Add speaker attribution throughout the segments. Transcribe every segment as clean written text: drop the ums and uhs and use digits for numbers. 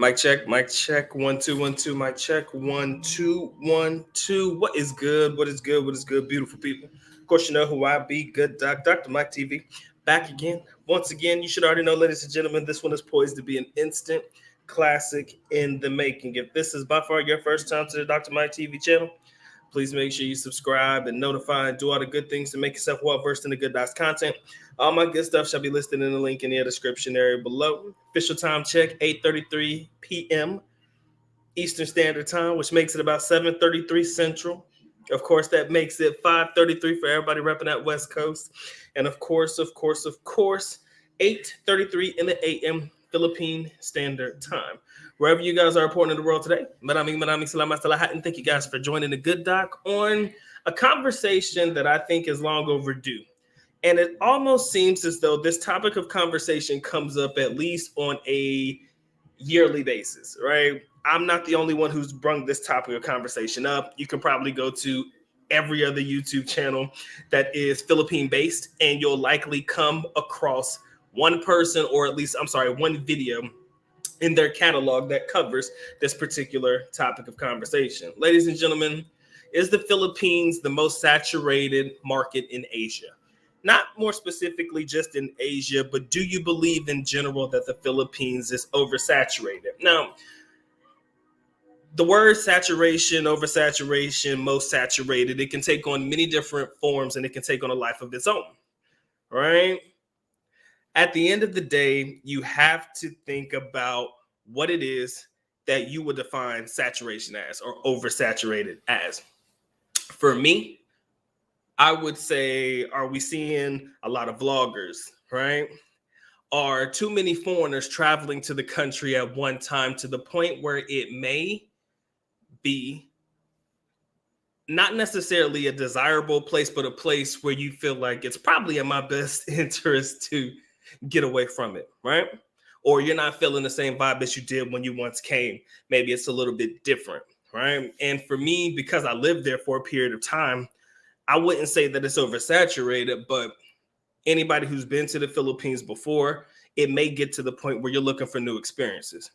Speaker 1: Mic check, 1 2 1 2, mic check, 1 2 1 2. What is good? What is good? What is good, beautiful people? Of course, you know who I be, Good Doc, Dr. Mike TV, back again. Once again, you should already know, ladies and gentlemen, this one is poised to be an instant classic in the making. If this is by far your first time to the Dr. Mike TV channel, please make sure you subscribe and notify and do all the good things to make yourself well versed in the Good Docs content. All my good stuff shall be listed in the link in the description area below. Official time check, 8:33 p.m. Eastern Standard Time, which makes it about 7:33 Central. Of course, that makes it 5:33 for everybody repping that West Coast. And of course, 8:33 in the a.m. Philippine Standard Time. Wherever you guys are reporting in the world today, and thank you guys for joining the Good Doc on a conversation that I think is long overdue. And it almost seems as though this topic of conversation comes up at least on a yearly basis, right? I'm not the only one who's brung this topic of conversation up. You can probably go to every other YouTube channel that is Philippine based, and you'll likely come across one person, or at least, one video in their catalog that covers this particular topic of conversation. Ladies and gentlemen, is the Philippines the most saturated market in Asia? Not more specifically just in Asia, but do you believe in general that the Philippines is oversaturated? Now, the word saturation, oversaturation, most saturated, it can take on many different forms and it can take on a life of its own, right? At the end of the day, you have to think about what it is that you would define saturation as or oversaturated as. For me, I would say, are we seeing a lot of vloggers, right? Are too many foreigners traveling to the country at one time to the point where it may be not necessarily a desirable place, but a place where you feel like it's probably in my best interest to get away from it, right? Or you're not feeling the same vibe as you did when you once came. Maybe it's a little bit different, right? And for me, because I lived there for a period of time, I wouldn't say that it's oversaturated, but anybody who's been to the Philippines before, it may get to the point where you're looking for new experiences.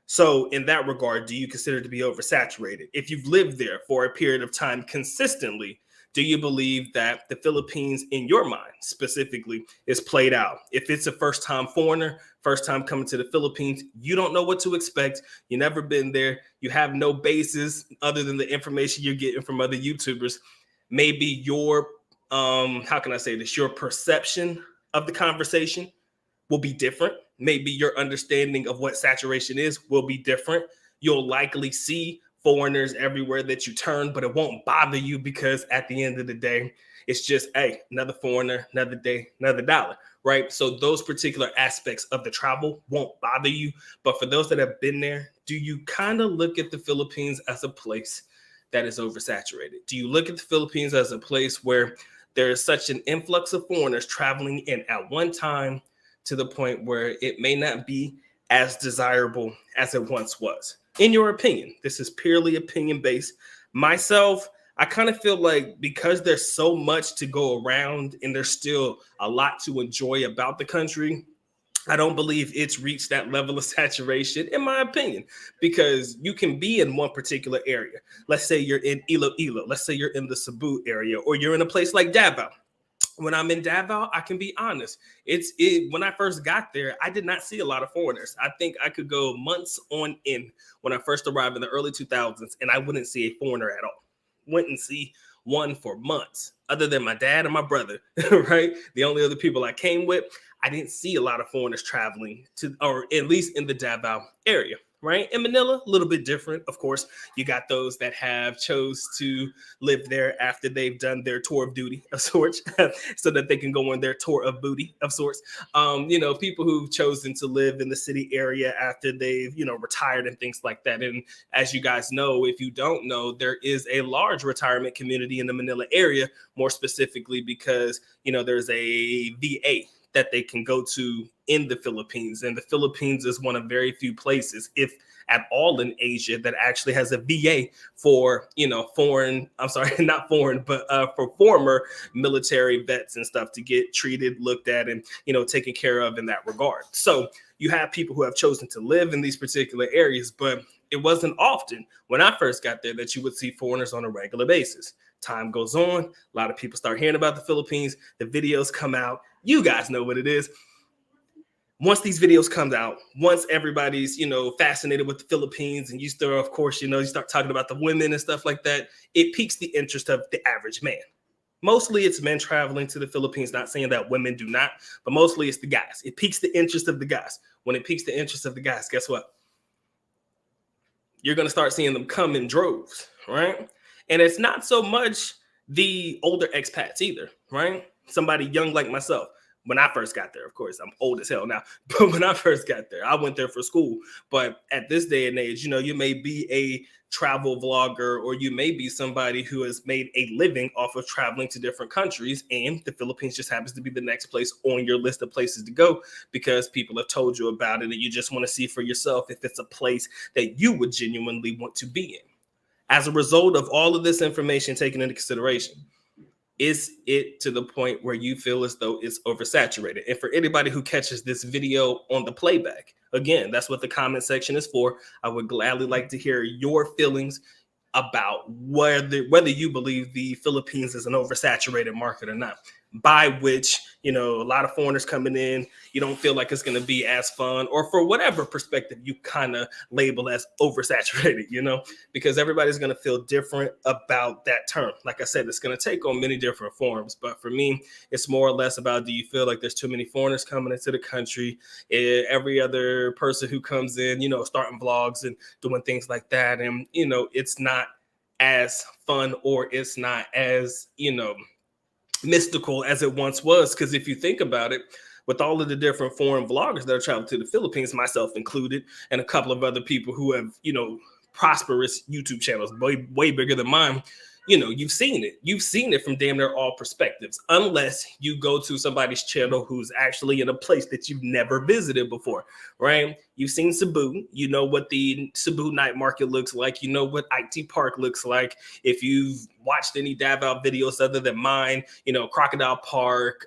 Speaker 1: So in that regard, do you consider it to be oversaturated? If you've lived there for a period of time consistently, do you believe that the Philippines, in your mind specifically, is played out? If it's a first-time foreigner, first time coming to the Philippines, you don't know what to expect. You've never been there. You have no basis other than the information you're getting from other YouTubers. Maybe your, your perception of the conversation will be different. Maybe your understanding of what saturation is will be different. You'll likely see foreigners everywhere that you turn, but it won't bother you because at the end of the day, it's just, hey, another foreigner, another day, another dollar, right? So those particular aspects of the travel won't bother you. But for those that have been there, do you kind of look at the Philippines as a place that is oversaturated? Do you look at the Philippines as a place where there is such an influx of foreigners traveling in at one time to the point where it may not be as desirable as it once was? In your opinion, this is purely opinion based. Myself, I kind of feel like because there's so much to go around and there's still a lot to enjoy about the country, I don't believe it's reached that level of saturation, in my opinion, because you can be in one particular area. Let's say you're in Iloilo. Let's say you're in the Cebu area, or you're in a place like Davao. When I'm in Davao, I can be honest. When I first got there, I did not see a lot of foreigners. I think I could go months on end when I first arrived in the early 2000s, and I wouldn't see a foreigner at all. Wouldn't see one for months, other than my dad and my brother, right? The only other people I came with, I didn't see a lot of foreigners traveling to, or at least in the Davao area. Right? In Manila, a little bit different. Of course, you got those that have chose to live there after they've done their tour of duty of sorts, so that they can go on their tour of booty of sorts. People who've chosen to live in the city area after they've, retired and things like that. And as you guys know, if you don't know, there is a large retirement community in the Manila area, more specifically because, there's a VA that they can go to in the Philippines. And the Philippines is one of very few places, if at all, in Asia that actually has a VA for, for former military vets and stuff to get treated, looked at, and, taken care of in that regard. So you have people who have chosen to live in these particular areas, but it wasn't often when I first got there that you would see foreigners on a regular basis. Time goes on, a lot of people start hearing about the Philippines, the videos come out, you guys know what it is. Once these videos come out, once everybody's, fascinated with the Philippines, and you start, of course, you start talking about the women and stuff like that, it piques the interest of the average man. Mostly it's men traveling to the Philippines, not saying that women do not, but mostly it's the guys. It piques the interest of the guys. When it piques the interest of the guys, guess what? You're going to start seeing them come in droves, right? And it's not so much the older expats either, right? Somebody young like myself. When I first got there, of course, I'm old as hell now, but when I first got there, I went there for school. But at this day and age, you may be a travel vlogger, or you may be somebody who has made a living off of traveling to different countries, and the Philippines just happens to be the next place on your list of places to go because people have told you about it and you just want to see for yourself if it's a place that you would genuinely want to be in. As a result of all of this information taken into consideration, is it to the point where you feel as though it's oversaturated? And for anybody who catches this video on the playback, again, that's what the comment section is for. I would gladly like to hear your feelings about whether you believe the Philippines is an oversaturated market or not. By which, a lot of foreigners coming in, you don't feel like it's going to be as fun, or for whatever perspective you kind of label as oversaturated, because everybody's going to feel different about that term. Like I said, it's going to take on many different forms. But for me, it's more or less about, do you feel like there's too many foreigners coming into the country? Every other person who comes in, starting vlogs and doing things like that. And, it's not as fun, or it's not as, mystical as it once was. Because if you think about it, with all of the different foreign vloggers that are traveling to the Philippines, myself included, and a couple of other people who have, prosperous YouTube channels, way bigger than mine, you've seen it. You've seen it from damn near all perspectives, unless you go to somebody's channel who's actually in a place that you've never visited before, right? You've seen Cebu. You know what the Cebu night market looks like. You know what IT Park looks like. If you've watched any Davao videos other than mine, Crocodile Park,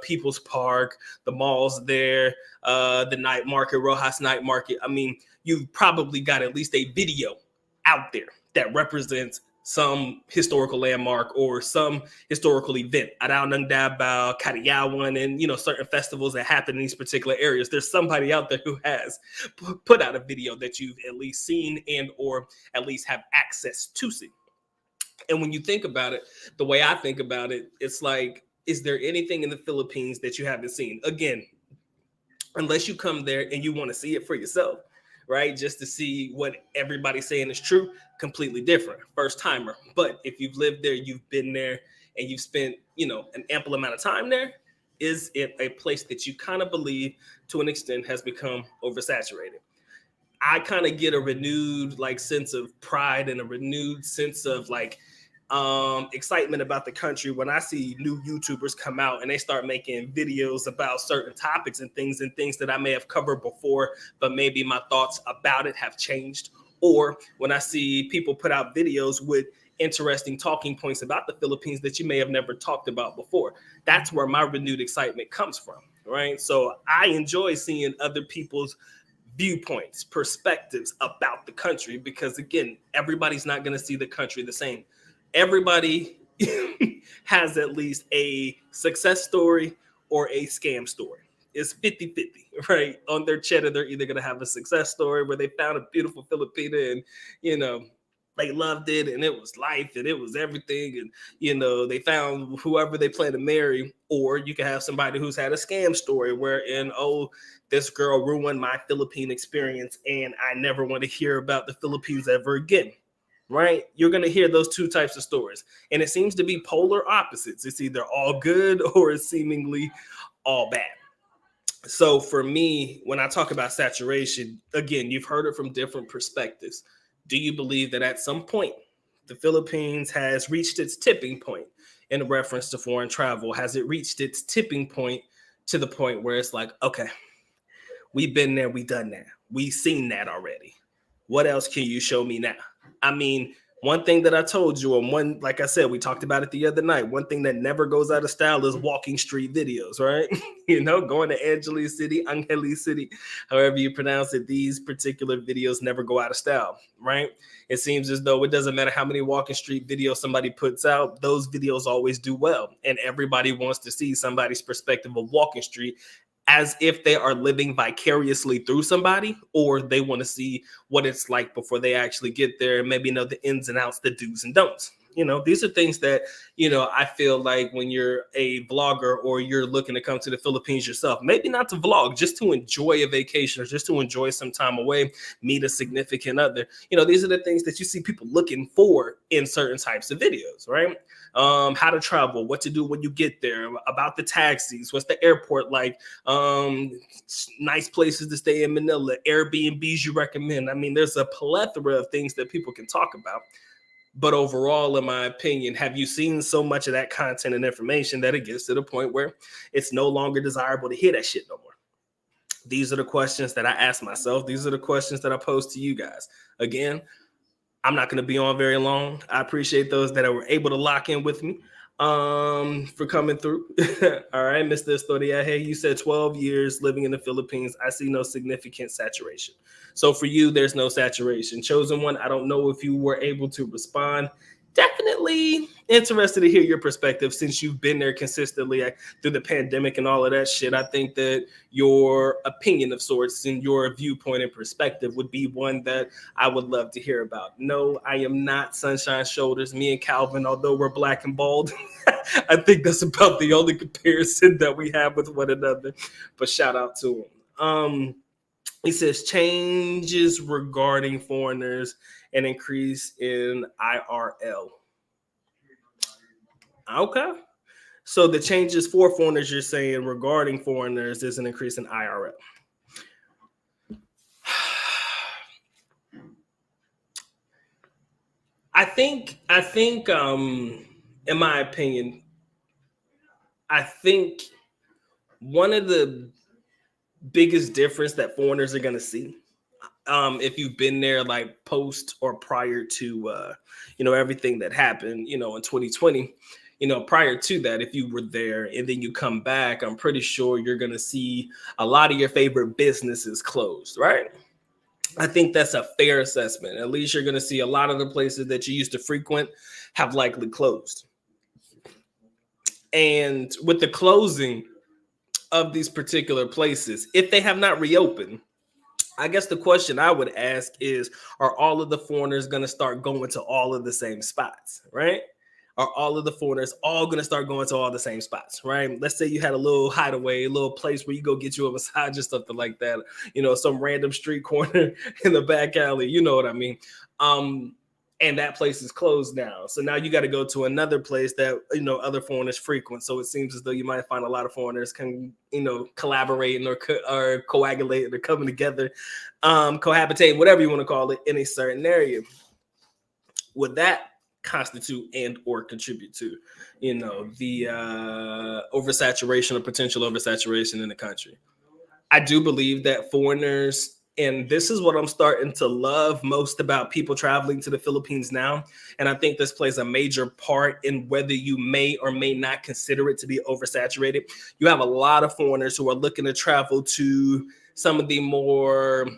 Speaker 1: People's Park, the malls there, the night market, Rojas night market. I mean, you've probably got at least a video out there that represents some historical landmark or some historical event. Arao ng Davao, Kariyawan, and certain festivals that happen in these particular areas. There's somebody out there who has put out a video that you've at least seen and or at least have access to see. And when you think about it, the way I think about it, it's like, is there anything in the Philippines that you haven't seen? Again, unless you come there and you want to see it for yourself, right? Just to see what everybody's saying is true, completely different. First timer. But if you've lived there, you've been there, and you've spent, an ample amount of time there, is it a place that you kind of believe to an extent has become oversaturated? I kind of get a renewed sense of pride and a renewed sense of excitement about the country when I see new YouTubers come out and they start making videos about certain topics and things that I may have covered before, but maybe my thoughts about it have changed. Or when I see people put out videos with interesting talking points about the Philippines that you may have never talked about before. That's where my renewed excitement comes from, right? So I enjoy seeing other people's viewpoints, perspectives about the country, because again, everybody's not going to see the country the same. Everybody has at least a success story or a scam story. It's 50-50, right? On their cheddar, they're either going to have a success story where they found a beautiful Filipina and, they loved it and it was life and it was everything. And, they found whoever they plan to marry. Or you can have somebody who's had a scam story wherein, this girl ruined my Philippine experience and I never want to hear about the Philippines ever again. Right? You're going to hear those two types of stories. And it seems to be polar opposites. It's either all good or it's seemingly all bad. So for me, when I talk about saturation, again, you've heard it from different perspectives. Do you believe that at some point the Philippines has reached its tipping point in reference to foreign travel? Has it reached its tipping point to the point where it's like, okay, we've been there, we've done that. We've seen that already. What else can you show me now? I mean, One thing that I told you, and one, like I said, we talked about it the other night. One thing that never goes out of style is walking street videos, right? Going to Angeles City, however you pronounce it. These particular videos never go out of style, right? It seems as though it doesn't matter how many walking street videos somebody puts out, those videos always do well. And everybody wants to see somebody's perspective of walking street, as if they are living vicariously through somebody, or they want to see what it's like before they actually get there and maybe know the ins and outs, the do's and don'ts. These are things that, I feel like when you're a vlogger or you're looking to come to the Philippines yourself, maybe not to vlog, just to enjoy a vacation or just to enjoy some time away, meet a significant other. These are the things that you see people looking for in certain types of videos, right? How to travel, what to do when you get there, about the taxis, what's the airport like, nice places to stay in Manila, Airbnbs you recommend. I mean, there's a plethora of things that people can talk about. But overall, in my opinion, have you seen so much of that content and information that it gets to the point where it's no longer desirable to hear that shit no more? These are the questions that I ask myself. These are the questions that I pose to you guys. Again, I'm not going to be on very long. I appreciate those that were able to lock in with me for coming through. All right, Mr. Estoria, hey, you said 12 years living in the Philippines. I see no significant saturation. So for you, there's no saturation. Chosen One, I don't know if you were able to respond. Definitely interested to hear your perspective since you've been there consistently through the pandemic and all of that shit. I think that your opinion of sorts and your viewpoint and perspective would be one that I would love to hear about. No, I am not Sunshine Shoulders. Me and Calvin, although we're black and bald, I think that's about the only comparison that we have with one another. But shout out to him. He says changes regarding foreigners and increase in IRL. Okay. So the changes for foreigners, you're saying regarding foreigners is an increase in IRL. I think, in my opinion, I think one of the biggest difference that foreigners are going to see, if you've been there like post or prior to, everything that happened, in 2020, prior to that, if you were there and then you come back, I'm pretty sure you're going to see a lot of your favorite businesses closed, right? I think that's a fair assessment. At least you're going to see a lot of the places that you used to frequent have likely closed. And with the closing of these particular places, if they have not reopened, I guess the question I would ask is, are all of the foreigners going to start going to all of the same spots, right? Are all of the foreigners all going to start going to all the same spots, right? Let's say you had a little hideaway, a little place where you go get you a massage or something like that, some random street corner in the back alley, you know what I mean? And that place is closed now. So now you got to go to another place that, other foreigners frequent. So it seems as though you might find a lot of foreigners can, collaborating or coagulating or coming together, cohabitate, whatever you want to call it, in a certain area. Would that constitute and or contribute to, the oversaturation or potential oversaturation in the country? I do believe that foreigners, and this is what I'm starting to love most about people traveling to the Philippines now, and I think this plays a major part in whether you may or may not consider it to be oversaturated. You have a lot of foreigners who are looking to travel to some of the more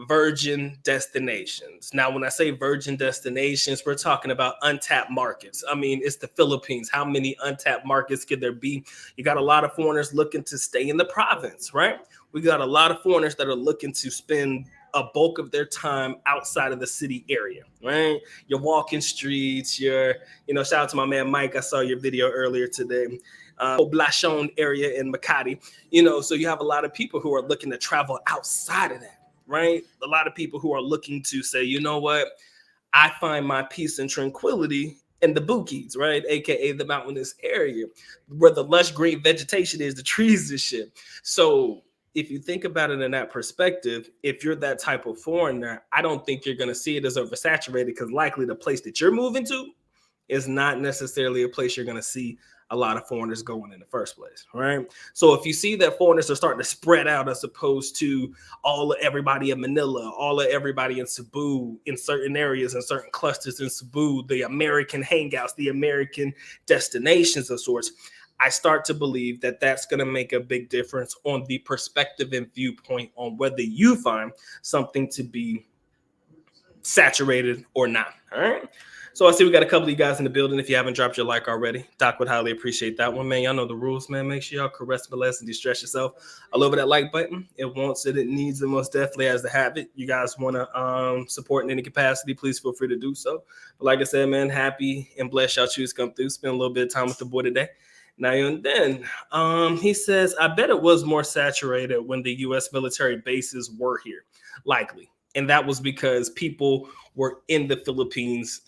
Speaker 1: virgin destinations. Now, when I say virgin destinations, we're talking about untapped markets. I mean, it's the Philippines. How many untapped markets could there be? You got a lot of foreigners looking to stay in the province, right? We got a lot of foreigners that are looking to spend a bulk of their time outside of the city area, right? You're walking streets, shout out to my man Mike. I saw your video earlier today. Poblacion area in Makati, so you have a lot of people who are looking to travel outside of that. Right? A lot of people who are looking to say, you know what? I find my peace and tranquility in the Bukits, right? AKA the mountainous area where the lush green vegetation is, the trees and shit. So if you think about it in that perspective, if you're that type of foreigner, I don't think you're going to see it as oversaturated, because likely the place that you're moving to is not necessarily a place you're going to see a lot of foreigners going in the first place, right? So if you see that foreigners are starting to spread out as opposed to everybody in Manila, all of everybody in Cebu, in certain areas and certain clusters in Cebu, the American hangouts, the American destinations of sorts, I start to believe that that's going to make a big difference on the perspective and viewpoint on whether you find something to be saturated or not. All right. So I see we got a couple of you guys in the building. If you haven't dropped your like already, Doc would highly appreciate that one, man. Y'all know the rules, man. Make sure y'all caress, molest, and distress yourself all over that like button. It wants it, it needs it, most definitely has to have it. You guys want to support in any capacity, please feel free to do so. But like I said, man, happy and blessed y'all choose come through. Spend a little bit of time with the boy today. Now and then, he says, I bet it was more saturated when the U.S. military bases were here. Likely. And that was because people were in the Philippines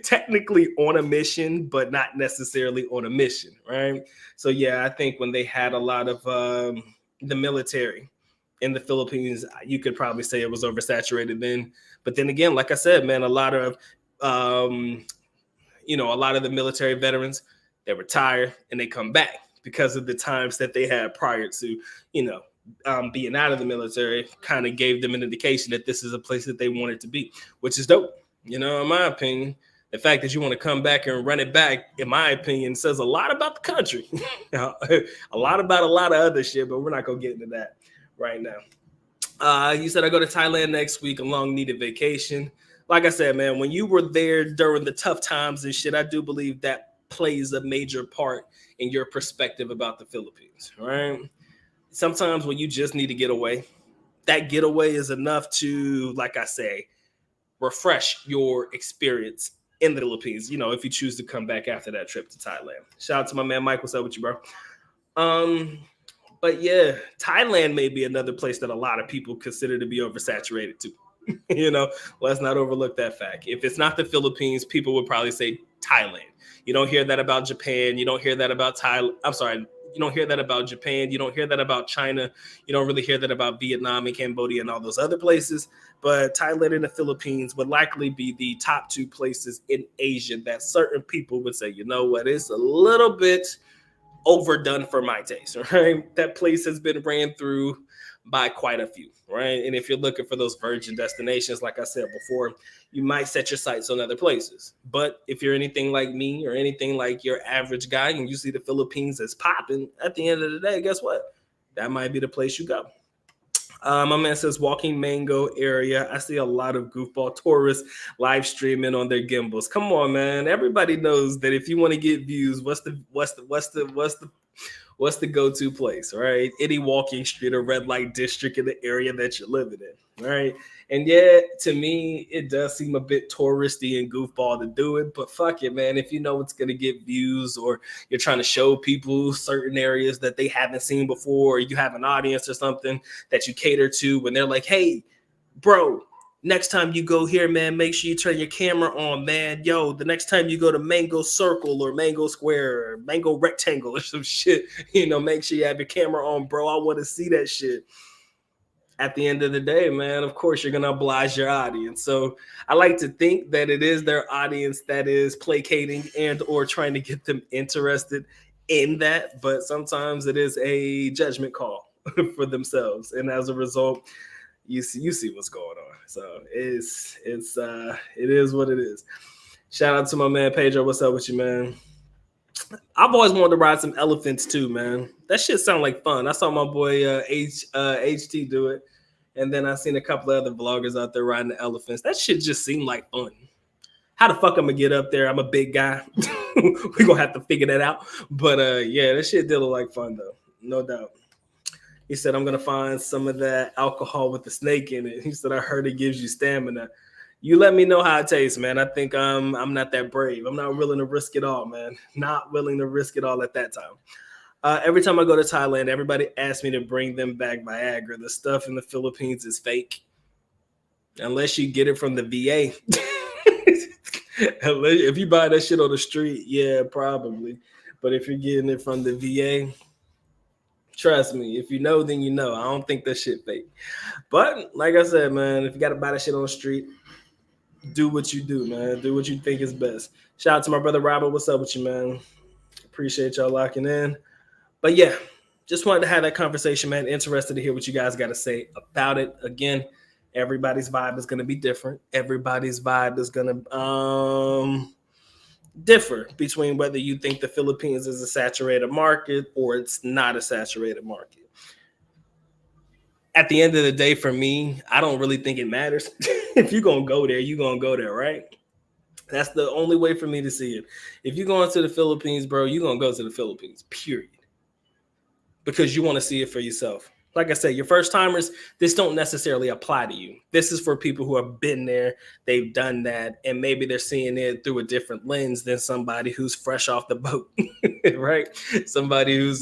Speaker 1: technically on a mission, but not necessarily on a mission, right? So, yeah, I think when they had a lot of the military in the Philippines, you could probably say it was oversaturated then. But then again, like I said, man, a lot of the military veterans, they retire and they come back because of the times that they had prior to, being out of the military, kind of gave them an indication that this is a place that they wanted to be, which is dope. In my opinion, the fact that you want to come back and run it back, in my opinion, says a lot about the country, a lot about a lot of other shit, but we're not going to get into that right now. You said I go to Thailand next week, a long needed vacation. Like I said, man, when you were there during the tough times and shit, I do believe that plays a major part in your perspective about the Philippines, right? Sometimes when you just need to get away, that getaway is enough to, like I say, refresh your experience in the Philippines, if you choose to come back after that trip to Thailand. Shout out to my man Mike. What's up with you, bro? But yeah, Thailand may be another place that a lot of people consider to be oversaturated too. Let's not overlook that fact. If it's not the Philippines, people would probably say Thailand. You don't hear that about Japan. You don't hear that about Thailand. I'm sorry. You don't hear that about Japan. You don't hear that about China. You don't really hear that about Vietnam and Cambodia and all those other places. But Thailand and the Philippines would likely be the top two places in Asia that certain people would say, you know what, it's a little bit overdone for my taste, right? That place has been ran through by quite a few, right? And if you're looking for those virgin destinations, like I said before, you might set your sights on other places. But if you're anything like me or anything like your average guy and you see the Philippines as popping, at the end of the day, guess what? That might be the place you go. My man says Walking Mango area. I see a lot of goofball tourists live streaming on their gimbals. Come on, man. Everybody knows that if you want to get views, what's the go-to place, right? Any walking street or red light district in the area that you're living in, right? And yeah, to me, it does seem a bit touristy and goofball to do it, but fuck it, man. If you know it's going to get views or you're trying to show people certain areas that they haven't seen before, or you have an audience or something that you cater to when they're like, hey, bro, next time you go here, man, make sure you turn your camera on, man. Yo, the next time you go to Mango Circle or Mango Square or Mango Rectangle or some shit, make sure you have your camera on, bro. I want to see that shit. At the end of the day, man, of course, you're going to oblige your audience. So I like to think that it is their audience that is placating and or trying to get them interested in that. But sometimes it is a judgment call for themselves. And as a result, you see what's going on. So it is what it is. Shout out to my man Pedro. What's up with you, man? I've always wanted to ride some elephants too, man. That shit sound like fun. I saw my boy HT do it, and then I seen a couple of other vloggers out there riding the elephants. That shit just seemed like fun. How the fuck I'm gonna get up there? I'm a big guy. We're gonna have to figure that out. But yeah, that shit did look like fun though, no doubt. He said, I'm gonna find some of that alcohol with the snake in it. He said, I heard it gives you stamina. You let me know how it tastes, man. I think I'm not that brave. I'm not willing to risk it all, man. Not willing to risk it all at that time. Every time I go to Thailand, everybody asks me to bring them back Viagra. The stuff in the Philippines is fake. Unless you get it from the VA. If you buy that shit on the street, yeah, probably. But if you're getting it from the VA, trust me, if you know, then you know. I don't think that shit fake. But like I said, man, if you got to buy that shit on the street, do what you do, man. Do what you think is best. Shout out to my brother Robert. What's up with you, man? Appreciate y'all locking in. But yeah, just wanted to have that conversation, man. Interested to hear what you guys got to say about it. Again, everybody's vibe is going to be different. Everybody's vibe is going to differ between whether you think the Philippines is a saturated market or it's not a saturated market. At the end of the day, for me, I don't really think it matters. If you're going to go there, you're going to go there, right? That's the only way for me to see it. If you're going to the Philippines, bro, you're going to go to the Philippines, period. Because you want to see it for yourself. Like I said, your first timers, this don't necessarily apply to you. This is for people who have been there, they've done that, and maybe they're seeing it through a different lens than somebody who's fresh off the boat, right? Somebody who's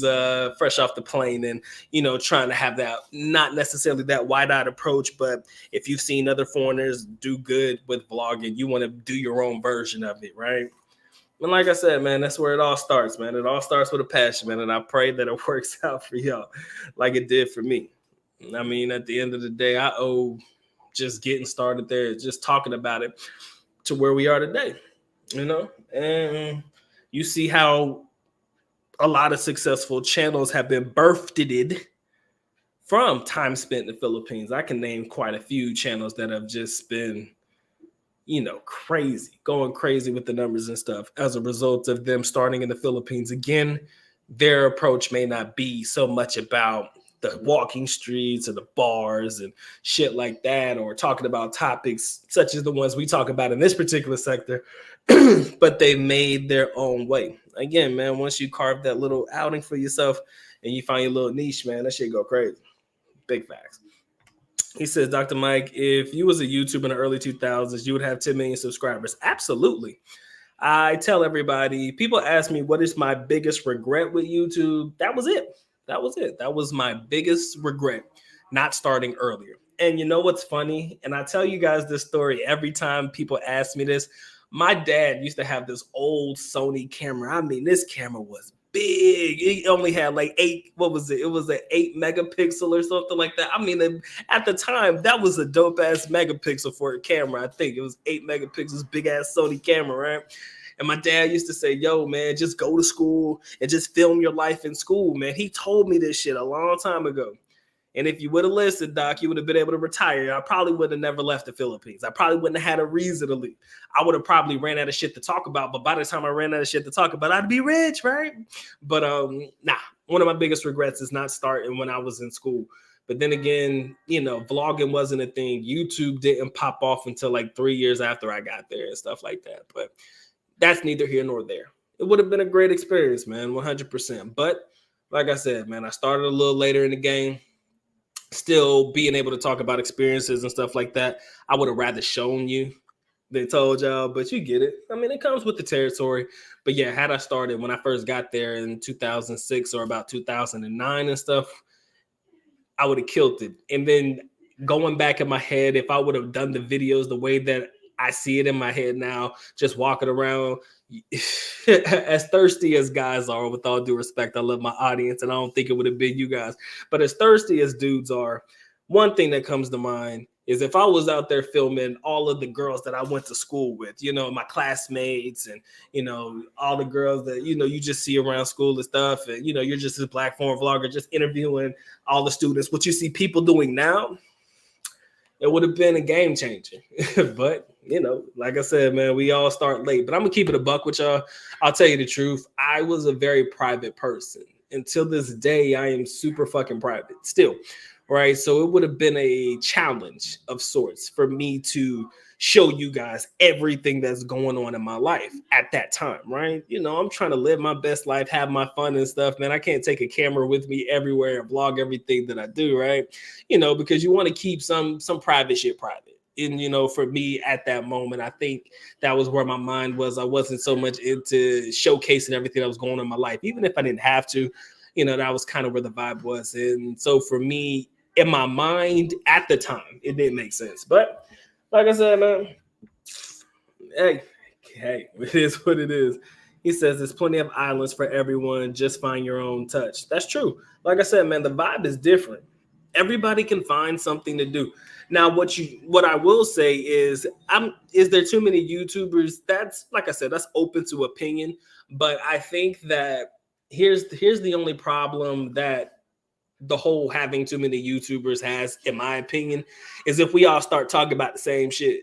Speaker 1: fresh off the plane and, you know, trying to have that, not necessarily that wide-eyed approach, but if you've seen other foreigners do good with vlogging, you want to do your own version of it, right? And like I said, man, that's where it all starts, man. It all starts with a passion, man. And I pray that it works out for y'all like it did for me. I mean, at the end of the day, I owe just getting started there, just talking about it to where we are today, you know? And you see how a lot of successful channels have been birthed from time spent in the Philippines. I can name quite a few channels that have just been, you know, going crazy with the numbers and stuff as a result of them starting in the Philippines. Again, their approach may not be so much about the walking streets or the bars and shit like that, or talking about topics such as the ones we talk about in this particular sector, but they made their own way. Again, man, once you carve that little outing for yourself and you find your little niche, man, that shit go crazy. Big facts. He says, Dr. Mike, if you was a YouTuber in the early 2000s, you would have 10 million subscribers. Absolutely. I tell everybody, people ask me, what is my biggest regret with YouTube? That was it. That was my biggest regret, not starting earlier. And you know what's funny? And I tell you guys this story every time people ask me this. My dad used to have this old Sony camera. I mean, this camera was big. It only had like 8, what was it? It was an 8 megapixel or something like that. I mean, at the time, that was a dope ass megapixel for a camera. I think it was 8 megapixels, big ass Sony camera, right? And my dad used to say, yo, man, just go to school and just film your life in school, man. He told me this shit a long time ago. And if you would have listened, Doc, you would have been able to retire. I probably would have never left the Philippines. I probably wouldn't have had a reason to leave. I would have probably ran out of shit to talk about. But by the time I ran out of shit to talk about, I'd be rich, right? But one of my biggest regrets is not starting when I was in school. But then again, you know, vlogging wasn't a thing. YouTube didn't pop off until like 3 years after I got there and stuff like that. But that's neither here nor there. It would have been a great experience, man, 100%. But like I said, man, I started a little later in the game. Still being able to talk about experiences and stuff like that, I would have rather shown you than told y'all, but you get it. I mean, it comes with the territory. But yeah, had I started when I first got there in 2006 or about 2009 and stuff, I would have killed it. And then going back in my head, if I would have done the videos the way that I see it in my head now, just walking around, as thirsty as guys are, with all due respect, I love my audience and I don't think it would have been you guys, but as thirsty as dudes are, one thing that comes to mind is if I was out there filming all of the girls that I went to school with, you know, my classmates and, you know, all the girls that, you know, you just see around school and stuff. And, you know, you're just a black foreign vlogger, just interviewing all the students. What you see people doing now, it would have been a game changer. But, you know, like I said, man, we all start late. But I'm going to keep it a buck with y'all. I'll tell you the truth. I was a very private person. Until this day, I am super fucking private still, right? So it would have been a challenge of sorts for me to show you guys everything that's going on in my life at that time, right? You know, I'm trying to live my best life, have my fun and stuff, man. I can't take a camera with me everywhere and vlog everything that I do, right? You know, because you want to keep some private shit private. And, you know, for me at that moment, I think that was where my mind was. I wasn't so much into showcasing everything that was going on in my life, even if I didn't have to, you know, that was kind of where the vibe was. And so for me, in my mind at the time, it didn't make sense. But like I said, man, hey, it is what it is. He says there's plenty of islands for everyone. Just find your own touch. That's true. Like I said, man, the vibe is different Everybody can find something to do. Now, what I will say is, is there too many YouTubers? That's, like I said, that's open to opinion. But I think that here's the only problem that the whole having too many YouTubers has, in my opinion, is if we all start talking about the same shit,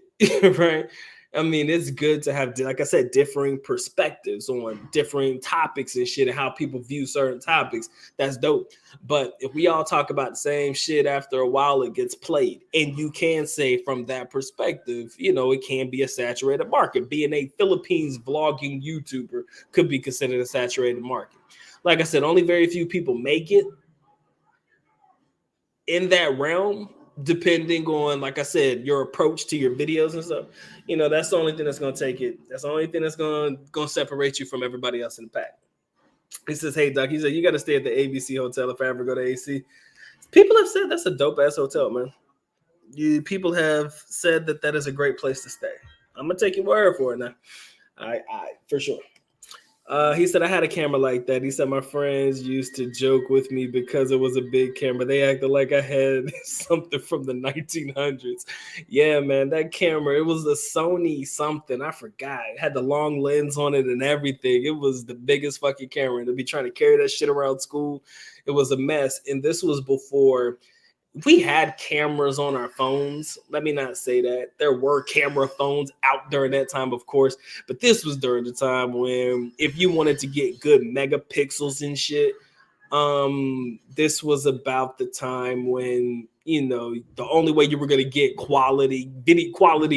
Speaker 1: right? I mean, it's good to have, like I said, differing perspectives on different topics and shit and how people view certain topics. That's dope. But if we all talk about the same shit, after a while, it gets played. And you can say from that perspective, it can be a saturated market. Being a Philippines vlogging YouTuber could be considered a saturated market. Like I said, only very few people make it in that realm, depending on, like I said, your approach to your videos and stuff. That's the only thing that's gonna take it. That's the only thing that's gonna separate you from everybody else in the pack. He says, "Hey Doc," he said, "You got to stay at the ABC hotel if I ever go to AC." People have said that's a dope ass hotel, man. People have said that is a great place to stay. I'm gonna take your word for it now. I for sure. He said, "I had a camera like that." He said, "My friends used to joke with me because it was a big camera. They acted like I had something from the 1900s. Yeah, man, that camera, it was a Sony something. I forgot. It had the long lens on it and everything. It was the biggest fucking camera. And to be trying to carry that shit around school, it was a mess. And this was before we had cameras on our phones. Let me not say that. There were camera phones out during that time, of course, but this was during the time when if you wanted to get good megapixels and shit, this was about the time when, the only way you were going to get quality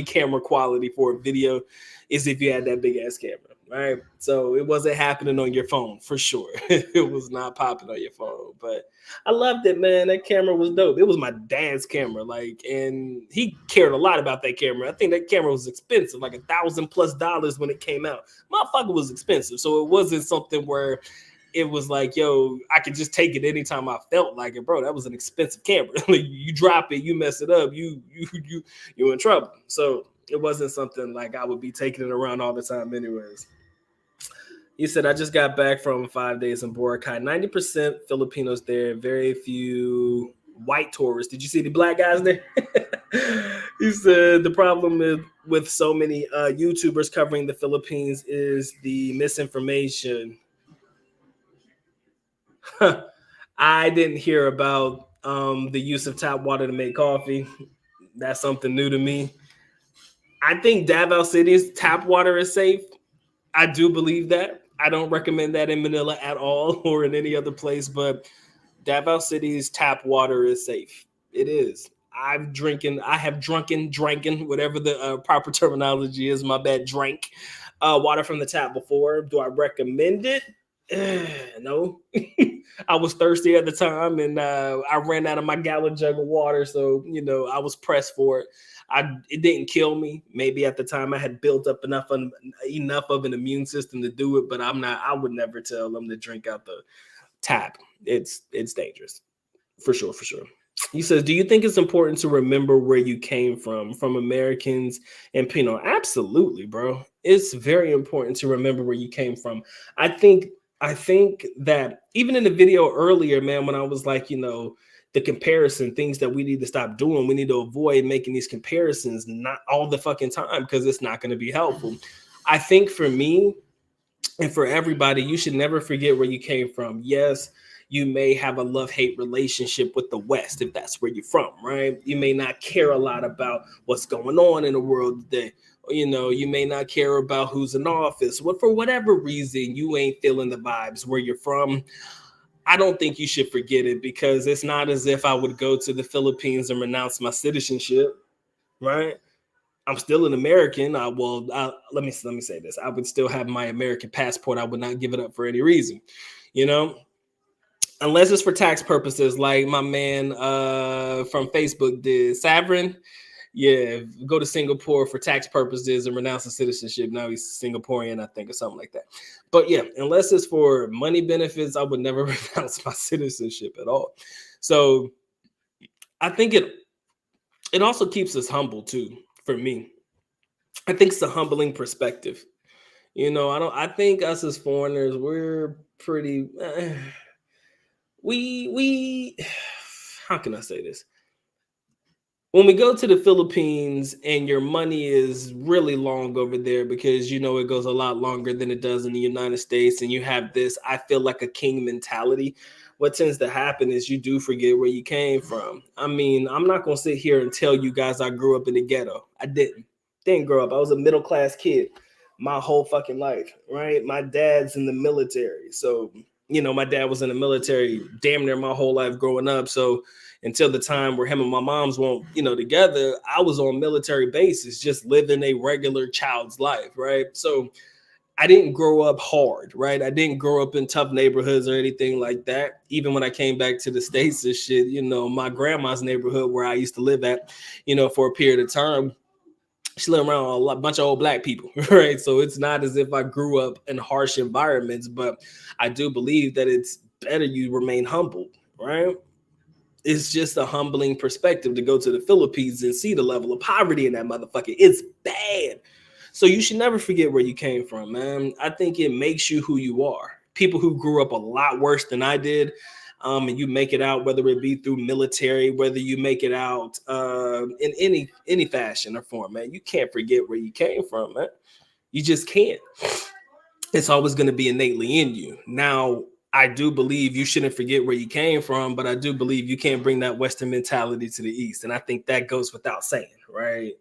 Speaker 1: camera quality for a video is if you had that big ass camera, right? So it wasn't happening on your phone for sure. It was not popping on your phone, but I loved it, man. That camera was dope. It was my dad's camera, and he cared a lot about that camera. I think that camera was expensive, like $1,000+ when it came out. Motherfucker was expensive, so it wasn't something where it was like, yo, I could just take it anytime I felt like it, bro. That was an expensive camera. Like, you drop it, you mess it up, you're in trouble. So it wasn't something like I would be taking it around all the time, anyways. He said, "I just got back from 5 days in Boracay. 90% Filipinos there, very few white tourists. Did you see the black guys there?" He said, "The problem with so many YouTubers covering the Philippines is the misinformation." I didn't hear about the use of tap water to make coffee. That's something new to me. I think Davao City's tap water is safe. I do believe that. I don't recommend that in Manila at all or in any other place, but Davao City's tap water is safe. It is. I have drank, whatever the proper terminology is. My bad, drank water from the tap before. Do I recommend it? No. I was thirsty at the time, and I ran out of my gallon jug of water, so I was pressed for it. It didn't kill me. Maybe at the time I had built up enough of an immune system to do it, but I would never tell them to drink out the tap. It's dangerous. For sure. He says, "Do you think it's important to remember where you came from Americans and Pinot?" Absolutely, bro. It's very important to remember where you came from. I think that even in the video earlier, man, when I was like, the comparison, things that we need to stop doing, we need to avoid making these comparisons not all the fucking time, because it's not going to be helpful. I think for me and for everybody, you should never forget where you came from. Yes, you may have a love-hate relationship with the West if that's where you're from, right? You may not care a lot about what's going on in the world today. You may not care about who's in office. What for whatever reason you ain't feeling the vibes where you're from. I don't think you should forget it, because it's not as if I would go to the Philippines and renounce my citizenship, right? I'm still an American. Let me say this. I would still have my American passport. I would not give it up for any reason, unless it's for tax purposes, like my man from Facebook did, Savrin. Yeah, go to Singapore for tax purposes and renounce the citizenship. Now he's Singaporean, I think, or something like that. But yeah, unless it's for money benefits, I would never renounce my citizenship at all. So I think it also keeps us humble too. For me, I think it's a humbling perspective. I think us as foreigners, we're pretty. We how can I say this? When we go to the Philippines and your money is really long over there because it goes a lot longer than it does in the United States, and you have this, I feel like a king mentality. What tends to happen is you do forget where you came from. I mean, I'm not gonna sit here and tell you guys I grew up in the ghetto. I didn't grow up. I was a middle class kid my whole fucking life, right? My dad's in the military, so my dad was in the military damn near my whole life growing up. So until the time where him and my mom's weren't, together, I was on military bases, just living a regular child's life, right? So I didn't grow up hard, right? I didn't grow up in tough neighborhoods or anything like that. Even when I came back to the States and shit, my grandma's neighborhood where I used to live at, for a period of time, she lived around a bunch of old black people, right? So it's not as if I grew up in harsh environments, but I do believe that it's better you remain humble, right? It's just a humbling perspective to go to the Philippines and see the level of poverty in that motherfucker. It's bad. So you should never forget where you came from, man. I think it makes you who you are. People who grew up a lot worse than I did, and you make it out, whether it be through military, whether you make it out in any fashion or form, man. You can't forget where you came from, man. You just can't. It's always going to be innately in you. Now, I do believe you shouldn't forget where you came from, but I do believe you can't bring that Western mentality to the East. And I think that goes without saying, right?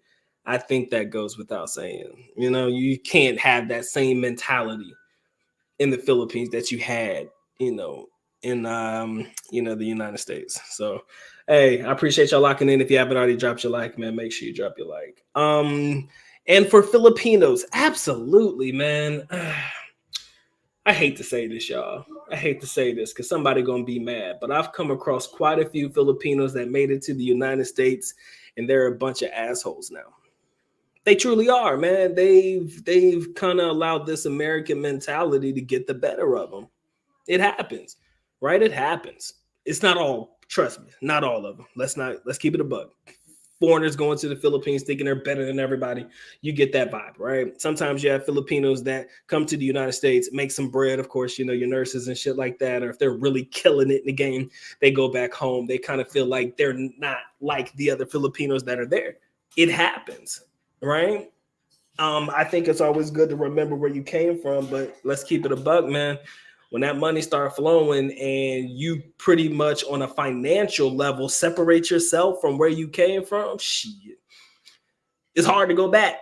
Speaker 1: I think that goes without saying. You can't have that same mentality in the Philippines that you had, in the United States. So, hey, I appreciate y'all locking in. If you haven't already dropped your like, man, make sure you drop your like. And for Filipinos, absolutely, man. I hate to say this, y'all. I hate to say this because somebody gonna be mad, but I've come across quite a few Filipinos that made it to the United States, and they're a bunch of assholes now. They truly are, man. They've kind of allowed this American mentality to get the better of them. It happens, right? It happens. It's not all. Trust me, not all of them. Let's keep it a buck. Foreigners going to the Philippines thinking they're better than everybody. You get that vibe, right? Sometimes you have Filipinos that come to the United States, make some bread, of course, your nurses and shit like that. Or if they're really killing it in the game, they go back home. They kind of feel like they're not like the other Filipinos that are there. It happens, right? I think it's always good to remember where you came from, but let's keep it a buck, man. When that money start flowing and you pretty much on a financial level separate yourself from where you came from, shit, it's hard to go back,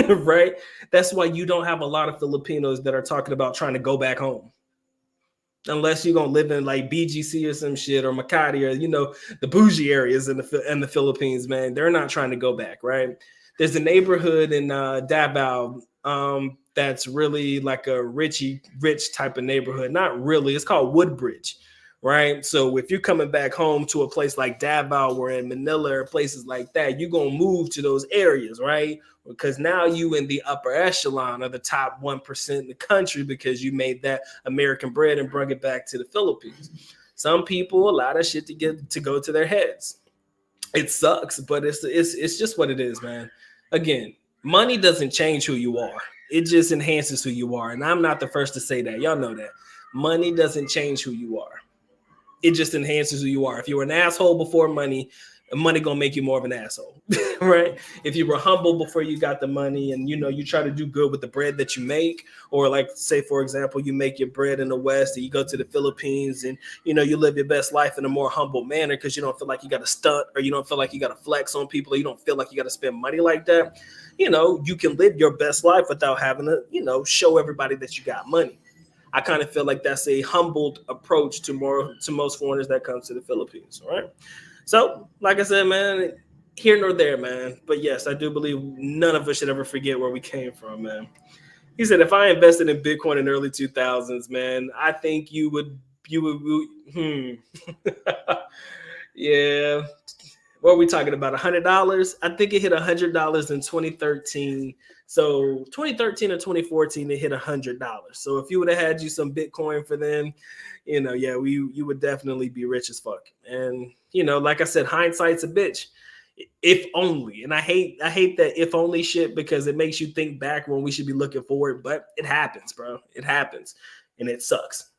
Speaker 1: right? That's why you don't have a lot of Filipinos that are talking about trying to go back home. Unless you're gonna live in like BGC or some shit or Makati or the bougie areas in the Philippines, man. They're not trying to go back, right? There's a neighborhood in Davao that's really like a rich type of neighborhood. Not really. It's called Woodbridge, right? So if you're coming back home to a place like Davao or in Manila or places like that, you're gonna move to those areas, right? Because now you in the upper echelon of the top 1% in the country because you made that American bread and brought it back to the Philippines. Some people, a lot of shit to go to their heads. It sucks, but it's just what it is, man. Again, money doesn't change who you are. It just enhances who you are. And I'm not the first to say that. Y'all know that. Money doesn't change who you are. It just enhances who you are. If you were an asshole before money gonna make you more of an asshole, right? If you were humble before you got the money and you try to do good with the bread that you make, or like say for example, you make your bread in the West and you go to the Philippines and you live your best life in a more humble manner because you don't feel like you got to stunt or you don't feel like you got to flex on people or you don't feel like you got to spend money like that. You can live your best life without having to show everybody that you got money. I kind of feel like that's a humbled approach to most foreigners that come to the Philippines, all right? So, like I said, man, here nor there, man. But yes, I do believe none of us should ever forget where we came from, man. He said, if I invested in Bitcoin in the early 2000s, man, I think you would. Yeah. What are we talking about? $100? I think it hit $100 in 2013. So 2013 or 2014, it hit $100. So if you would have had you some Bitcoin for then, you would definitely be rich as fuck. And like I said, hindsight's a bitch. If only. And I hate that if only shit because it makes you think back when we should be looking forward. But it happens, bro. It happens, and it sucks.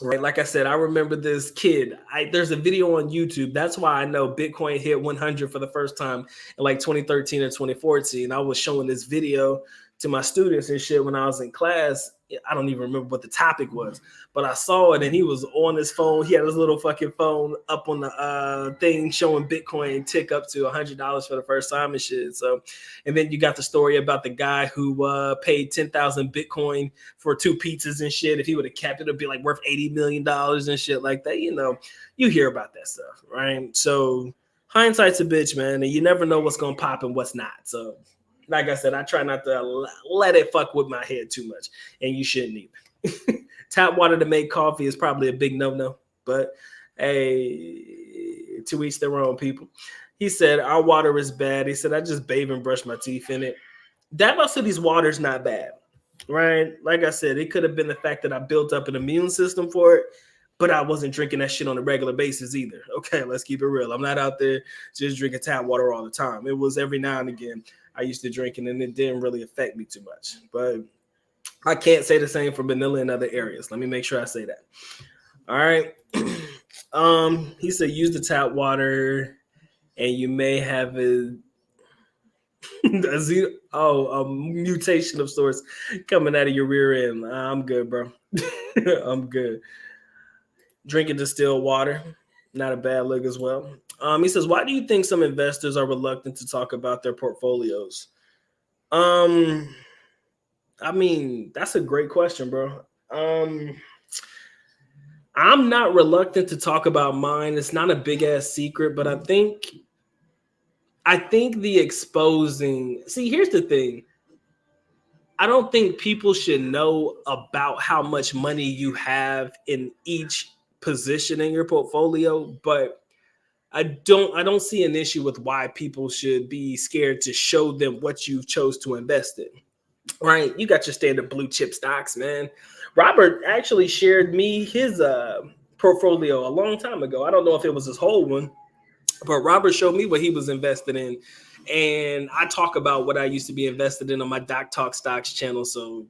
Speaker 1: Right, like I said, I remember this kid. There's a video on YouTube. That's why I know Bitcoin hit 100 for the first time in like 2013 or 2014. I was showing this video to my students and shit when I was in class. I don't even remember what the topic was, but I saw it and he was on his phone. He had his little fucking phone up on the thing showing Bitcoin tick up to $100 for the first time and shit. So, and then you got the story about the guy who paid 10,000 Bitcoin for 2 pizzas and shit. If he would have kept it, it'd be like worth $80 million and shit like that. You know, you hear about that stuff, right? So hindsight's a bitch, man, and you never know what's gonna pop and what's not. So, like I said, I try not to let it fuck with my head too much, and you shouldn't either. Tap water to make coffee is probably a big no-no, but hey, to each their own, people. He said, our water is bad. He said, I just bathe and brush my teeth in it. Davos City's water's not bad, right? Like I said, it could have been the fact that I built up an immune system for it, but I wasn't drinking that shit on a regular basis either. Okay, let's keep it real. I'm not out there just drinking tap water all the time. It was every now and again I used to drink it, and it didn't really affect me too much. But I can't say the same for vanilla in other areas. Let me make sure I say that. All right. He said use the tap water, and you may have a mutation of sorts coming out of your rear end. I'm good, bro. I'm good. Drinking distilled water, not a bad look as well. He says, why do you think some investors are reluctant to talk about their portfolios? I mean, that's a great question, bro. I'm not reluctant to talk about mine. It's not a big ass secret, but I think the exposing. See, here's the thing. I don't think people should know about how much money you have in each position in your portfolio, but I don't see an issue with why people should be scared to show them what you chose to invest in. Right? You got your standard blue chip stocks, man. Robert actually shared me his portfolio a long time ago. I don't know if it was his whole one, but Robert showed me what he was invested in. And I talk about what I used to be invested in on my Doc Talk Stocks channel. So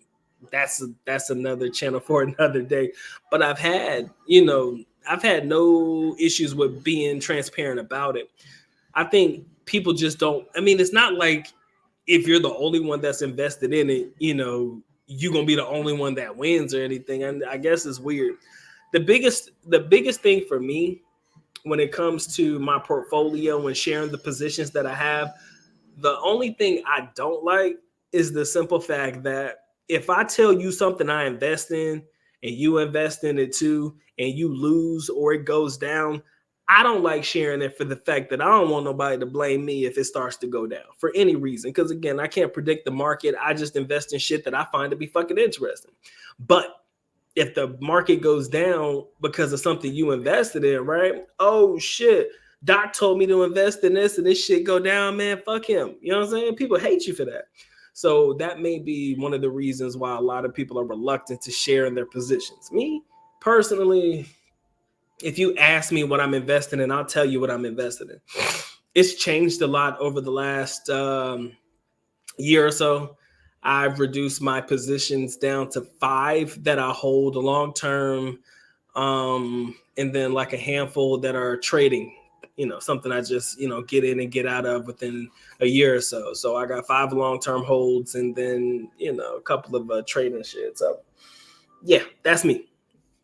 Speaker 1: that's another channel for another day. But I've had no issues with being transparent about it. I think people just don't. I mean, it's not like if you're the only one that's invested in it, you're gonna be the only one that wins or anything. And I guess it's weird. The biggest thing for me when it comes to my portfolio and sharing the positions that I have, the only thing I don't like is the simple fact that if I tell you something I invest in and you invest in it too, and you lose or it goes down, I don't like sharing it for the fact that I don't want nobody to blame me if it starts to go down for any reason. Because again, I can't predict the market. I just invest in shit that I find to be fucking interesting. But if the market goes down because of something you invested in, right? Oh shit, Doc told me to invest in this and this shit go down, man. Fuck him. You know what I'm saying? People hate you for that. So that may be one of the reasons why a lot of people are reluctant to share in their positions. Me personally, if you ask me what I'm investing in, I'll tell you what I'm invested in. It's changed a lot over the last year or so. I've reduced my positions down to 5 that I hold long term, and then like a handful that are trading. Something I just get in and get out of within a year or so. So I got 5 long term holds, and then a couple of trading shit. So yeah, that's me.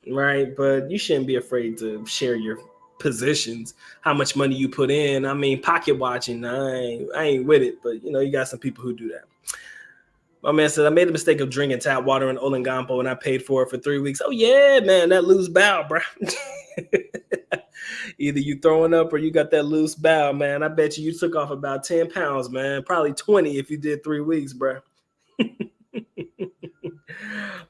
Speaker 1: Right, but you shouldn't be afraid to share your positions, how much money you put in. I mean, pocket watching, I ain't with it, but you got some people who do that. My man said, I made the mistake of drinking tap water in Olengampo and I paid for it for 3 weeks. Oh yeah, man, that loose bowel, bro. Either you throwing up or you got that loose bowel, man. I bet you took off about 10 pounds, man. Probably 20 if you did 3 weeks, bro.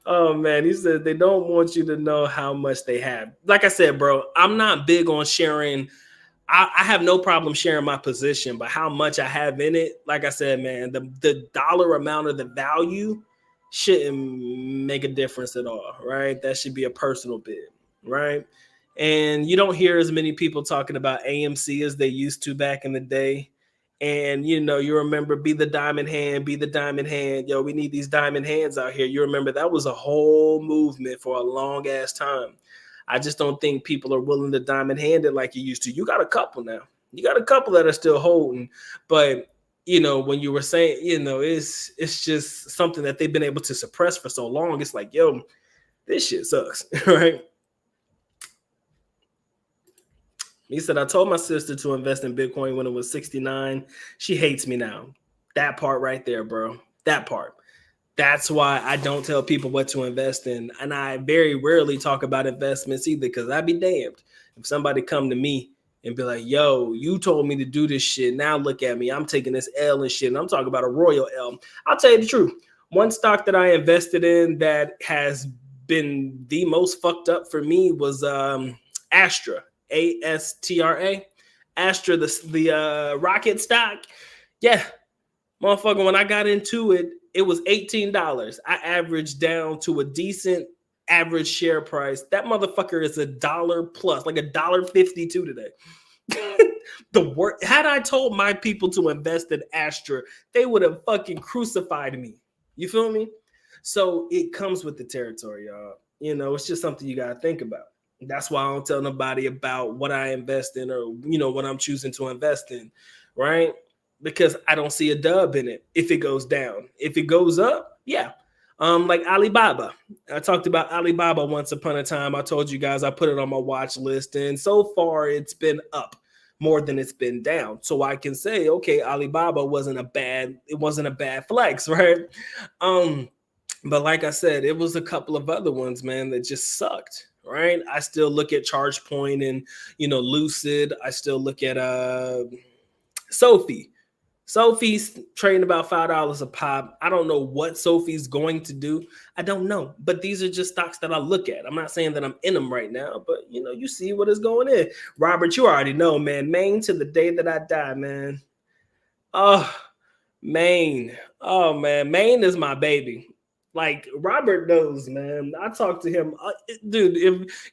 Speaker 1: Oh man, he said they don't want you to know how much they have. Like I said, bro, I'm not big on sharing. I have no problem sharing my position, but how much I have in it, like I said, man, the dollar amount of the value shouldn't make a difference at all, right? That should be a personal bid, right? And you don't hear as many people talking about AMC as they used to back in the day. And you remember be the diamond hand. Yo, we need these diamond hands out here. You remember that was a whole movement for a long ass time. I just don't think people are willing to diamond hand it like you used to. You got a couple now. You got a couple that are still holding, but when you were saying, it's just something that they've been able to suppress for so long. It's like, yo, this shit sucks, right? He said, I told my sister to invest in Bitcoin when it was 69. She hates me now. That part right there, bro. That part. That's why I don't tell people what to invest in. And I very rarely talk about investments either, because I'd be damned if somebody come to me and be like, yo, you told me to do this shit. Now look at me. I'm taking this L and shit. And I'm talking about a royal L. I'll tell you the truth. One stock that I invested in that has been the most fucked up for me was Astra. Astra, Astra, the rocket stock. Yeah, motherfucker, when I got into it, it was $18. I averaged down to a decent average share price. That motherfucker is $1 plus, like $1.52 today. Had I told my people to invest in Astra, they would have fucking crucified me. You feel me? So it comes with the territory, y'all. It's just something you gotta think about. That's why I don't tell nobody about what I invest in or, what I'm choosing to invest in, right? Because I don't see a dub in it if it goes down. If it goes up, yeah. Like Alibaba. I talked about Alibaba once upon a time. I told you guys I put it on my watch list, and so far it's been up more than it's been down. So I can say, okay, Alibaba wasn't a bad flex, right? But like I said, it was a couple of other ones, man, that just sucked. Right. I still look at ChargePoint and, Lucid. I still look at Sophie. Sophie's trading about $5 a pop. I don't know what Sophie's going to do. I don't know. But these are just stocks that I look at. I'm not saying that I'm in them right now, but, you see what is going in. Robert, you already know, man. Maine to the day that I die, man. Oh, Maine. Oh, man. Maine is my baby. Like, Robert knows, man. I talked to him. Dude,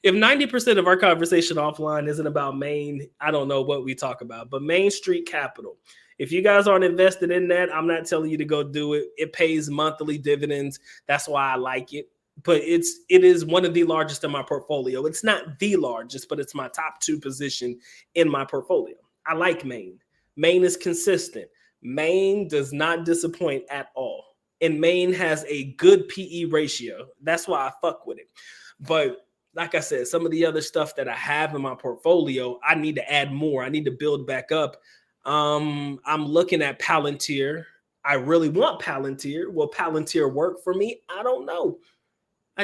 Speaker 1: if 90% of our conversation offline isn't about Maine, I don't know what we talk about. But Main Street Capital, if you guys aren't invested in that, I'm not telling you to go do it. It pays monthly dividends. That's why I like it. But it is one of the largest in my portfolio. It's not the largest, but it's my top 2 position in my portfolio. I like Maine. Maine is consistent. Maine does not disappoint at all. And Maine has a good PE ratio. That's why I fuck with it. But like I said, some of the other stuff that I have in my portfolio, I need to add more. I need to build back up. I'm looking at Palantir. I really want Palantir. Will Palantir work for me? I don't know. I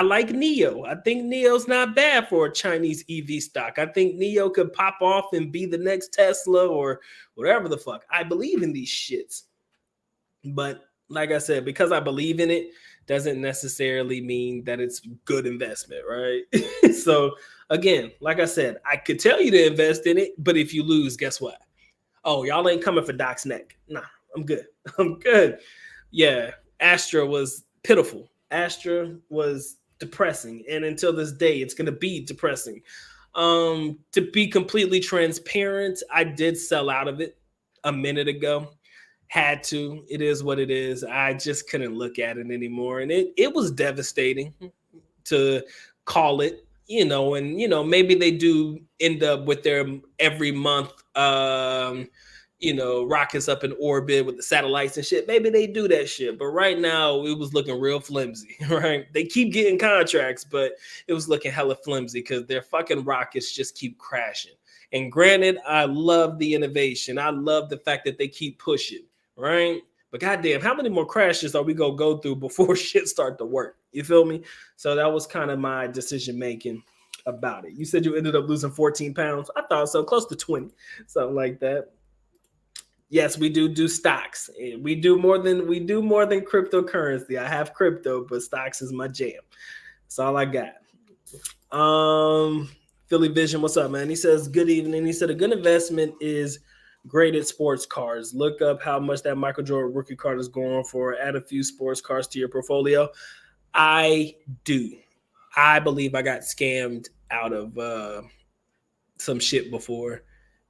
Speaker 1: like NEO. I think NEO's not bad for a Chinese EV stock. I think NEO could pop off and be the next Tesla or whatever the fuck. I believe in these shits. But like I said, because I believe in it doesn't necessarily mean that it's good investment, right? So again, like I said, I could tell you to invest in it, but if you lose, guess what? Oh, y'all ain't coming for Doc's neck. Nah, I'm good. I'm good. Yeah, Astra was pitiful. Astra was depressing. And until this day, it's going to be depressing. To be completely transparent, I did sell out of it a minute ago. Had to. It is what it is. I just couldn't look at it anymore. And it was devastating to call it, and, maybe they do end up with their every month, rockets up in orbit with the satellites and shit. Maybe they do that shit. But right now it was looking real flimsy, right? They keep getting contracts, but it was looking hella flimsy because their fucking rockets just keep crashing. And granted, I love the innovation. I love the fact that they keep pushing. Right? But goddamn, how many more crashes are we gonna go through before shit start to work? You feel me? So that was kind of my decision making about it. You said you ended up losing 14 pounds. I thought so, close to 20, something like that. Yes, we do stocks. We do more than cryptocurrency. I have crypto, but stocks is my jam. That's all I got. Philly Vision, what's up, man? He says, good evening. He said a good investment is graded sports cars. Look up how much that Michael Jordan rookie card is going for. Add a few sports cars to your portfolio. I do. I believe I got scammed out of some shit before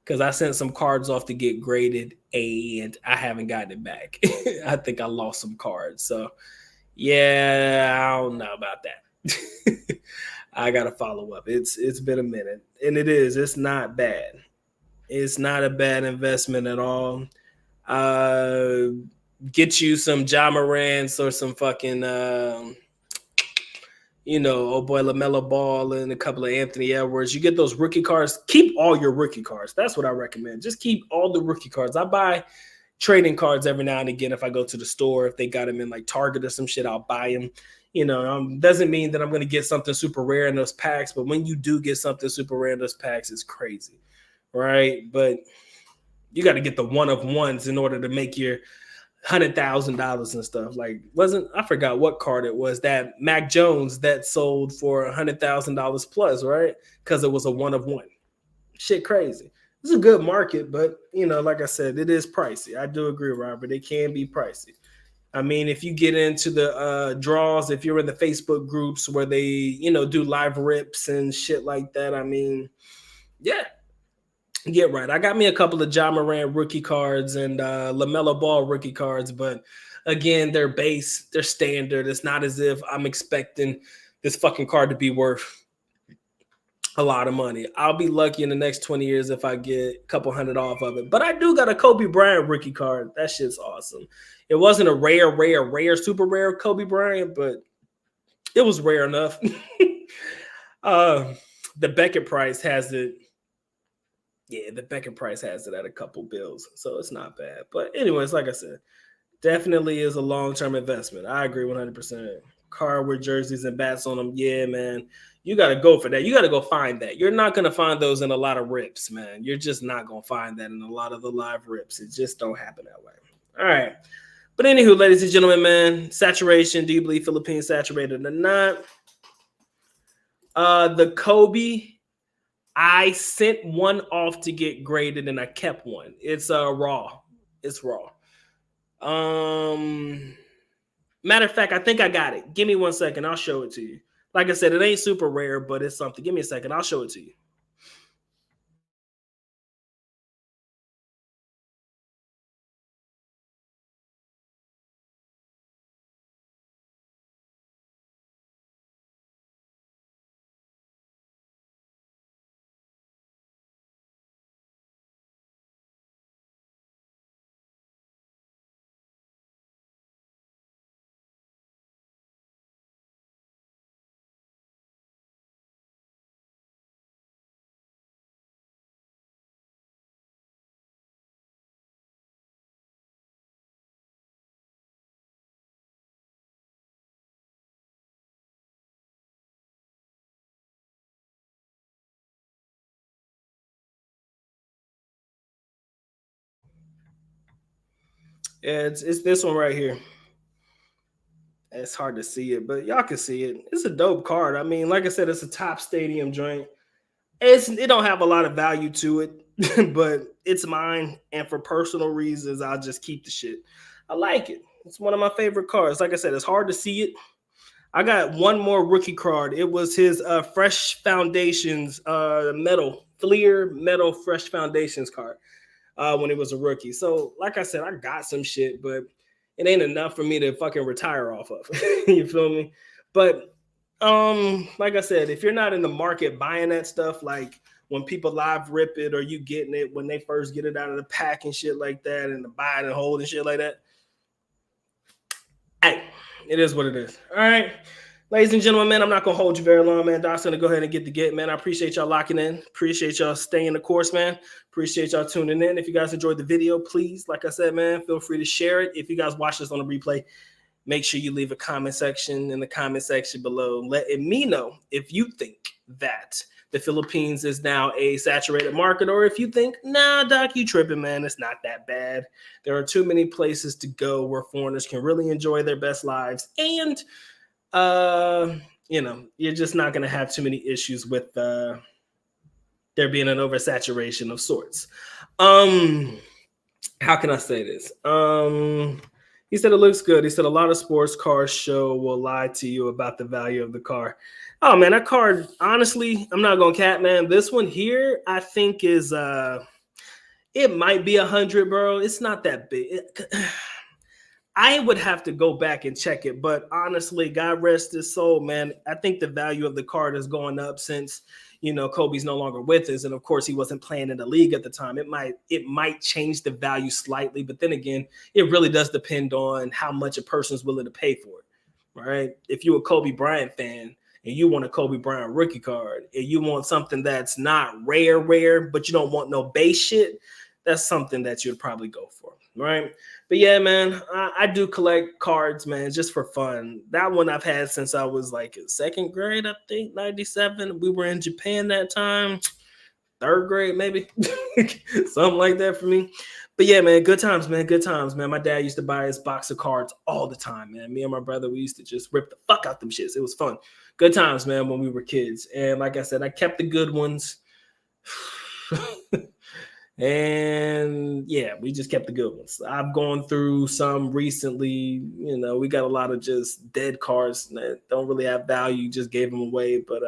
Speaker 1: because I sent some cards off to get graded and I haven't gotten it back. I think I lost some cards. So, yeah, I don't know about that. I gotta follow up. It's been a minute, and it's not bad. It's not a bad investment at all. Uh, get you some Ja Morants or some fucking oh boy, LaMelo Ball and a couple of Anthony Edwards. You get those rookie cards. Keep all your rookie cards. That's what I recommend. Just keep all the rookie cards. I buy trading cards every now and again if I go to the store. If they got them in like Target or some shit, I'll buy them. Doesn't mean that I'm going to get something super rare in those packs, but when you do get something super rare in those packs, it's crazy, right? But you got to get the one of ones in order to make your $100,000 and stuff. Like, I forgot what card it was, that Mac Jones that sold for $100,000 plus, right? Because it was a one of one. Shit, crazy. It's a good market, but like I said, it is pricey. I do agree, Robert. It can be pricey. I mean, if you get into the draws, if you're in the Facebook groups where they, do live rips and shit like that, I mean, yeah, get right. I got me a couple of Ja Morant rookie cards and LaMelo Ball rookie cards, but again, they're base, they're standard. It's not as if I'm expecting this fucking card to be worth a lot of money. I'll be lucky in the next 20 years if I get a couple hundred off of it. But I do got a Kobe Bryant rookie card. That shit's awesome. It wasn't a rare, super rare Kobe Bryant, but it was rare enough. The Beckett price has it. Yeah, the Beckett price has it at a couple bills. So it's not bad. But anyways, like I said, definitely is a long-term investment. I agree 100%. Card with jerseys and bats on them. Yeah, man. You got to go for that. You got to go find that. You're not going to find those in a lot of rips, man. You're just not going to find that in a lot of the live rips. It just don't happen that way. All right. But anywho, ladies and gentlemen, man, saturation. Do you believe Philippines saturated or not? The Kobe, I sent one off to get graded and I kept one. It's raw. It's raw. Matter of fact, I think I got it. Give me 1 second. I'll show it to you. Like I said, it ain't super rare, but it's something. Give me a second. I'll show it to you. Yeah, it's this one right here. It's hard to see it, but y'all can see it. It's a dope card. I mean, like I said, it's a top stadium joint. It don't have a lot of value to it, but it's mine. And for personal reasons, I'll just keep the shit. I like it. It's one of my favorite cards. Like I said, it's hard to see it. I got one more rookie card. It was his Fresh Foundations metal, Fleer metal Fresh Foundations card when it was a rookie. So, like I said, I got some shit, but it ain't enough for me to fucking retire off of. You feel me? But like I said, if you're not in the market buying that stuff, like when people live rip it or you getting it when they first get it out of the pack and shit like that, and the buy and hold and shit like that, hey, it is what it is. All right. Ladies and gentlemen, man, I'm not going to hold you very long, man. Doc's going to go ahead and get the get, man. I appreciate y'all locking in. Appreciate y'all staying the course, man. Appreciate y'all tuning in. If you guys enjoyed the video, please, like I said, man, feel free to share it. If you guys watch this on the replay, make sure you leave a comment section in the comment section below, letting me know if you think that the Philippines is now a saturated market, or if you think, nah, Doc, you tripping, man. It's not that bad. There are too many places to go where foreigners can really enjoy their best lives. And, you're just not going to have too many issues with there being an oversaturation of sorts. How can I say this? He said it looks good. He said a lot of sports car show will lie to you about the value of the car. Oh man, that car, honestly, I'm not gonna cap, man. This one here, I think is it might be 100, bro. It's not that big. I would have to go back and check it, but honestly, God rest his soul, man. I think the value of the card is going up since Kobe's no longer with us, and of course he wasn't playing in the league at the time. It might change the value slightly, but then again, it really does depend on how much a person's willing to pay for it. Right? If you're a Kobe Bryant fan and you want a Kobe Bryant rookie card, and you want something that's not rare, but you don't want no base shit, that's something that you'd probably go for, right? But yeah, man, I do collect cards, man, just for fun. That one I've had since I was like in second grade, I think, 97. We were in Japan that time, third grade, maybe, something like that for me. But yeah, man, good times, man. Good times, man. My dad used to buy his box of cards all the time, man. Me and my brother, we used to just rip the fuck out them shits. It was fun. Good times, man, when we were kids. And like I said, I kept the good ones. And yeah, we just kept the good ones. I've gone through some recently. We got a lot of just dead cards that don't really have value. Just gave them away. But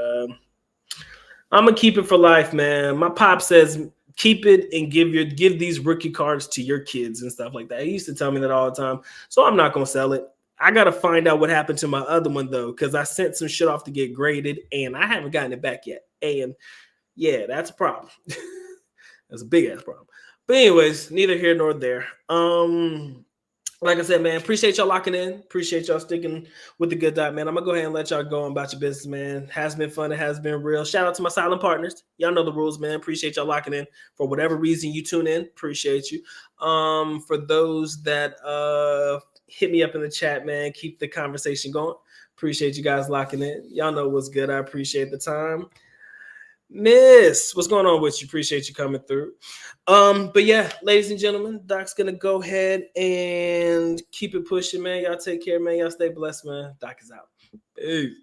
Speaker 1: I'm gonna keep it for life, man. My pop says keep it and give these rookie cards to your kids and stuff like that. He used to tell me that all the time. So I'm not gonna sell it. I gotta find out what happened to my other one though, because I sent some shit off to get graded and I haven't gotten it back yet. And yeah, that's a problem. That's a big ass problem. But anyways, neither here nor there. Like I said, man, appreciate y'all locking in. Appreciate y'all sticking with the good dot, man. I'm gonna go ahead and let y'all go on about your business, man. Has been fun. It has been real. Shout out to my silent partners. Y'all know the rules, man. Appreciate y'all locking in for whatever reason you tune in. Appreciate you. For those that hit me up in the chat, man, keep the conversation going. Appreciate you guys locking in. Y'all know what's good. I appreciate the time. Miss, what's going on with you? Appreciate you coming through. But yeah, ladies and gentlemen, Doc's gonna go ahead and keep it pushing, man. Y'all take care, man. Y'all stay blessed, man. Doc is out. Peace.